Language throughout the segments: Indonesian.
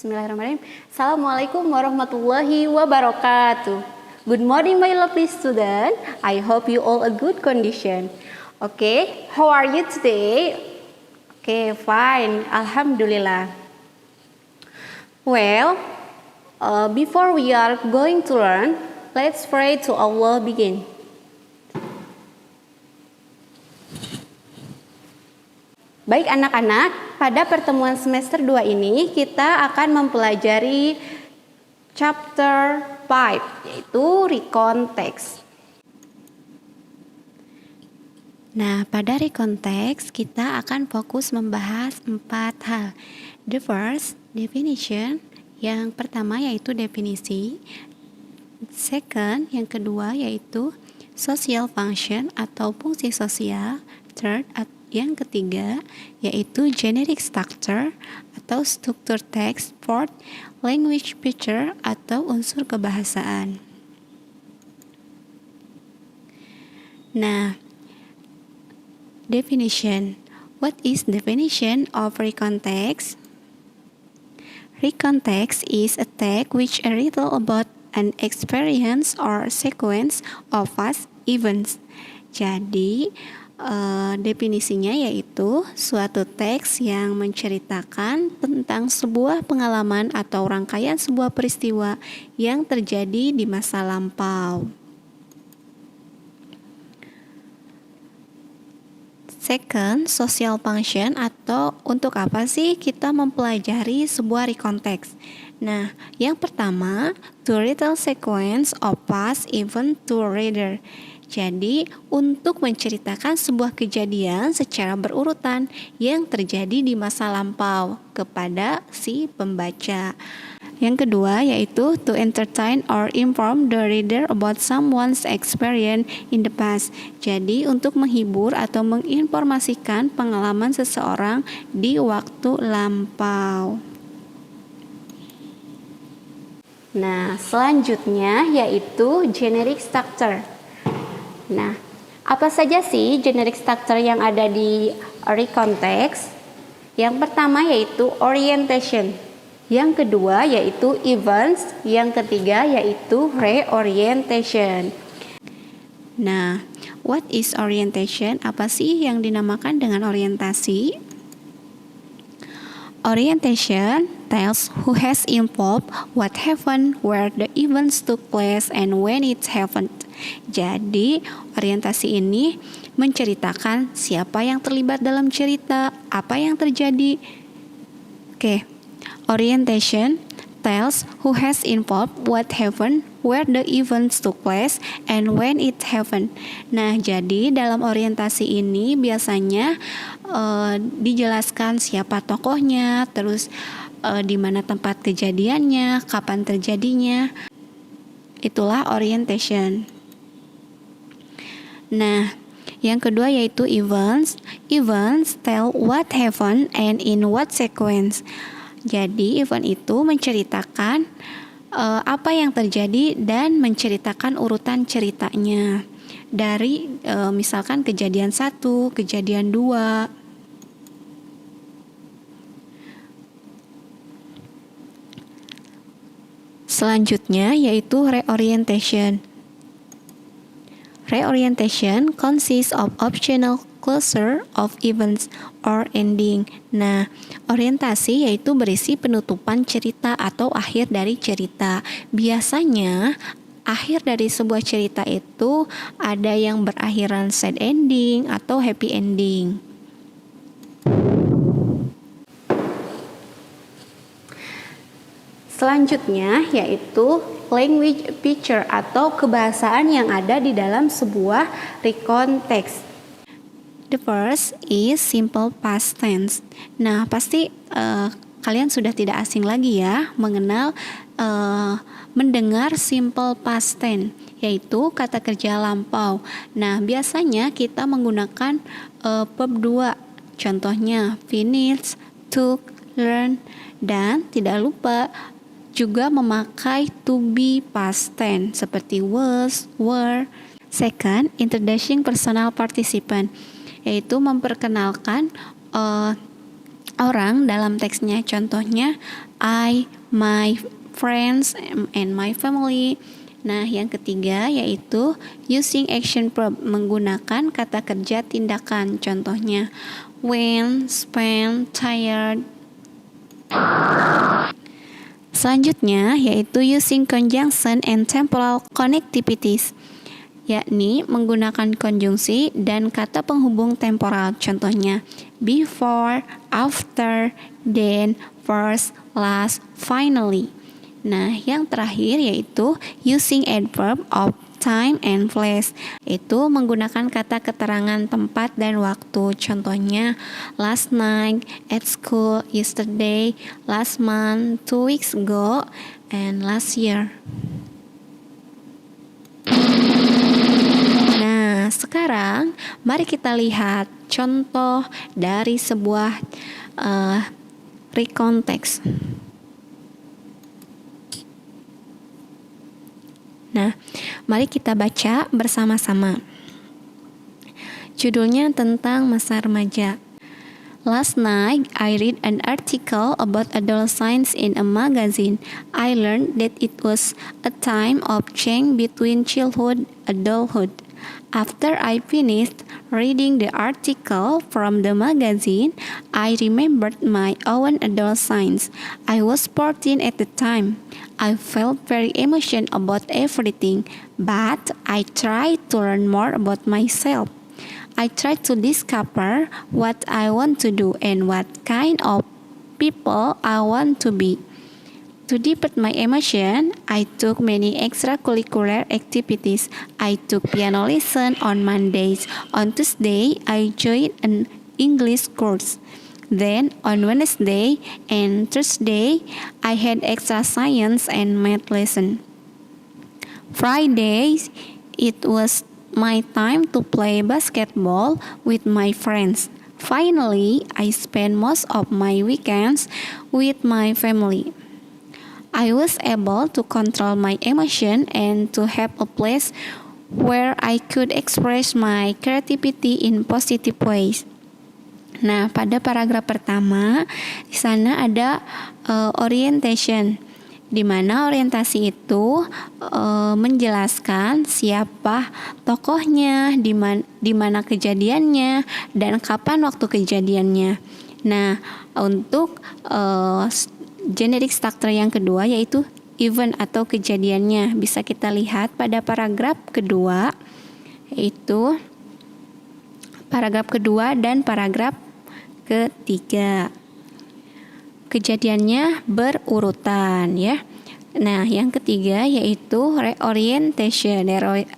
Bismillahirrahmanirrahim. Assalamualaikum warahmatullahi wabarakatuh. Good morning my lovely student. I hope you all a good condition. Okay, how are you today? Okay, fine. Alhamdulillah. Well, before we are going to learn, let's pray to Allah begin. Baik anak-anak, pada pertemuan semester 2 ini kita akan mempelajari chapter 5, yaitu recon text. Nah, pada recon text kita akan fokus membahas 4 hal. The first, definition. Yang pertama yaitu definisi. Second, yang kedua yaitu social function atau fungsi sosial. Third, yang ketiga yaitu generic structure atau struktur teks. Fourth, language feature atau unsur kebahasaan. Nah, definition. What is definition of recon text? Recon text is a text which a little about an experience or sequence of past events. Jadi, definisinya yaitu suatu teks yang menceritakan tentang sebuah pengalaman atau rangkaian sebuah peristiwa yang terjadi di masa lampau. Second, social function atau untuk apa sih kita mempelajari sebuah recon text? Nah, yang pertama, to retell sequence of past event to reader. Jadi, untuk menceritakan sebuah kejadian secara berurutan yang terjadi di masa lampau kepada si pembaca. Yang kedua yaitu to entertain or inform the reader about someone's experience in the past. Jadi, untuk menghibur atau menginformasikan pengalaman seseorang di waktu lampau. Nah, selanjutnya yaitu generic structure. Nah, apa saja sih generic structure yang ada di recon text? Yang pertama yaitu orientation. Yang kedua yaitu events. Yang ketiga yaitu reorientation. Nah, what is orientation? Apa sih yang dinamakan dengan orientasi? Orientation tells who has involved, what happened, where the events took place, and when it happened. Jadi, orientasi ini menceritakan siapa yang terlibat dalam cerita, apa yang terjadi. Oke, orientation tells who has involved, what happened, where the events took place, and when it happened. Nah, jadi dalam orientasi ini biasanya dijelaskan siapa tokohnya, terus di mana tempat kejadiannya, kapan terjadinya. Itulah orientation. Nah, yang kedua yaitu events. Events tell what happened and in what sequence. Jadi, event itu menceritakan apa yang terjadi dan menceritakan urutan ceritanya. Dari misalkan kejadian 1, kejadian 2. Selanjutnya yaitu reorientation. Reorientation consists of optional closure of events or ending. Nah, orientasi yaitu berisi penutupan cerita atau akhir dari cerita. Biasanya akhir dari sebuah cerita itu ada yang berakhiran sad ending atau happy ending. Selanjutnya yaitu language feature atau kebahasaan yang ada di dalam sebuah recon text. The first is simple past tense. Nah, pasti kalian sudah tidak asing lagi ya mengenal mendengar simple past tense, yaitu kata kerja lampau. Nah, biasanya kita menggunakan verb 2. Contohnya finish, took, learn, dan tidak lupa juga memakai to be past tense seperti was, were. Second, introducing personal participant, yaitu memperkenalkan orang dalam teksnya. Contohnya, I, my friends, and my family. Nah, yang ketiga yaitu using action verb, menggunakan kata kerja tindakan. Contohnya, when, spend, tired. Selanjutnya yaitu using conjunction and temporal connectivities, yakni menggunakan konjungsi dan kata penghubung temporal. Contohnya, before, after, then, first, last, finally. Nah, yang terakhir yaitu using adverb of time and place, itu menggunakan kata keterangan tempat dan waktu. Contohnya, last night, at school, yesterday, last month, 2 weeks ago, and last year. Nah, sekarang mari kita lihat contoh dari sebuah recount text. Nah, mari kita baca bersama-sama. Judulnya tentang masa remaja. Last night, I read an article about adolescence in a magazine. I learned that it was a time of change between childhood and adulthood. After I finished reading the article from the magazine, I remembered my own adolescence. I was 14 at the time. I felt very emotional about everything, but I tried to learn more about myself. I tried to discover what I want to do and what kind of people I want to be. To deepen my emotion, I took many extracurricular activities. I took piano lesson on Mondays. On Tuesday, I joined an English course. Then, on Wednesday and Thursday, I had extra science and math lesson. Fridays, it was my time to play basketball with my friends. Finally, I spent most of my weekends with my family. I was able to control my emotion and to have a place where I could express my creativity in positive ways. Nah, pada paragraf pertama, di sana ada orientation, di mana orientasi itu menjelaskan siapa tokohnya, di mana kejadiannya, dan kapan waktu kejadiannya. Nah, untuk generic structure yang kedua yaitu event atau kejadiannya, bisa kita lihat pada paragraf kedua, yaitu paragraf kedua dan paragraf ketiga. Kejadiannya berurutan ya. Nah, yang ketiga yaitu reorientation.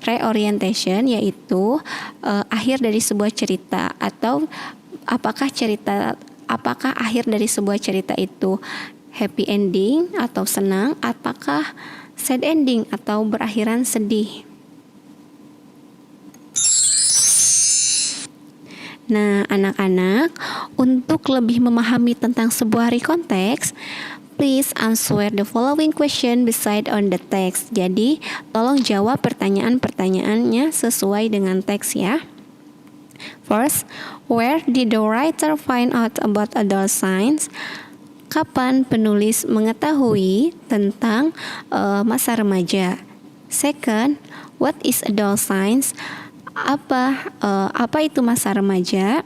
Reorientation yaitu akhir dari sebuah cerita, atau apakah akhir dari sebuah cerita itu happy ending atau senang, apakah sad ending atau berakhiran sedih. Nah, anak-anak, untuk lebih memahami tentang sebuah recount text, please answer the following question beside on the text. Jadi, tolong jawab pertanyaan-pertanyaannya sesuai dengan teks ya. First, where did the writer find out about adolescence? Kapan penulis mengetahui tentang masa remaja? Second, what is adolescence? Apa itu masa remaja?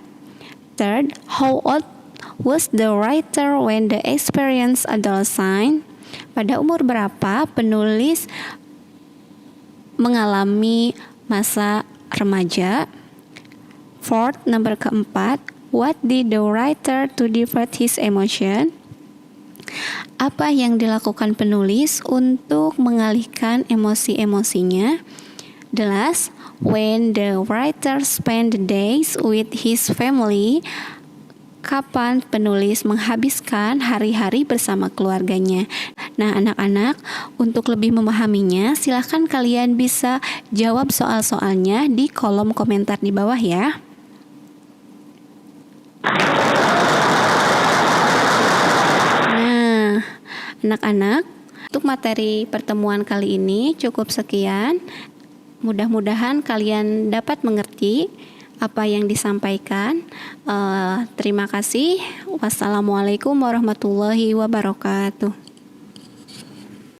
Third, how old was the writer when the experience adolescence? Pada umur berapa penulis mengalami masa remaja? Fourth, nomor keempat, what did the writer to divert his emotion? Apa yang dilakukan penulis untuk mengalihkan emosi-emosinya? The last, when the writer spent the days with his family, kapan penulis menghabiskan hari-hari bersama keluarganya? Nah, anak-anak, untuk lebih memahaminya, silahkan kalian bisa jawab soal-soalnya di kolom komentar di bawah ya. Nah, anak-anak, untuk materi pertemuan kali ini cukup sekian. Mudah-mudahan kalian dapat mengerti apa yang disampaikan. Terima kasih. Wassalamualaikum warahmatullahi wabarakatuh.